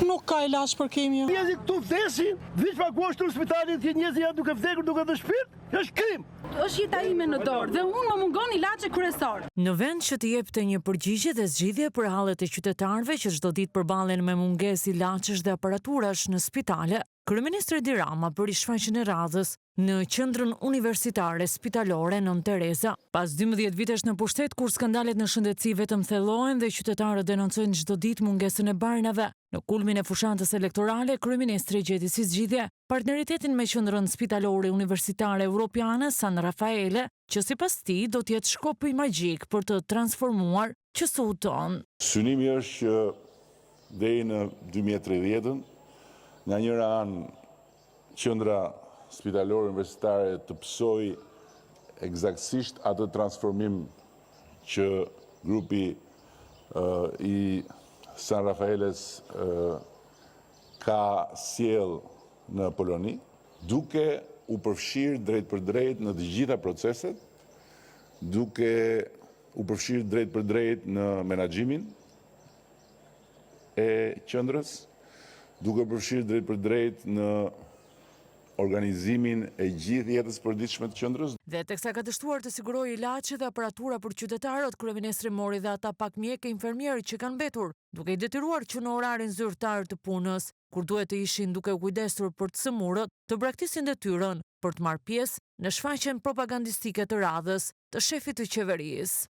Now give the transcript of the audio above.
Nuk ka ilaç për kemio. Njerëzit këtu vdesin, vish paguash në spitalin, ti njerëzit janë duke vdekur, duke të shpirt, është krim. Është jeta ime në dorë dhe unë më mungon ilaçe kryesor. Në vend që të jepte një përgjigje dhe zgjidhje për hallet e qytetarëve që çdo ditë përballen me mungesë ilaçesh dhe aparaturash në spitale, kryeministri Edi Rama bëri shfaqjen e radhës në qendrën universitare spitalore Nën Tereza. Pas 12 vitesh në pushtet kur skandalet në shëndetësi vetëm thellohen dhe qytetarët denoncojnë çdo ditë mungesën e barinave, në kulmin e fushantës elektorale, kryeministri gjeti si zgjidhje partneritetin me qendrën spitalore universitare europiane San Raffaele, që sipas tij do të jetë shkopi magjik për të transformuar QSU ton. Synimi është që deri në 2030 nga njëra anë qendra spitalore universitare të pësoj eksaktësisht atë transformim që grupi i San Raffaeles ka sjell në Poloni, duke u përfshirë drejt për drejt në të gjitha proceset, duke u përfshirë drejt për drejt në menaxhimin e qendrës, duke përfshirë drejt për drejt në organizimin e gjithë jetës përditshme të qendrës. Dhe teksa ka dështuar të sigurojë ilaçe dhe aparatura për qytetarët, kryeministri mori dhe ata pak mjekë e infermierë që kanë mbetur, duke i detyruar që në orarin zyrtar të punës, kur duhet të ishin duke u kujdesur për të sëmurët, të braktisin detyrën për të marrë pjesë në shfaqjen propagandistike të radhës të shefit të qeverisë.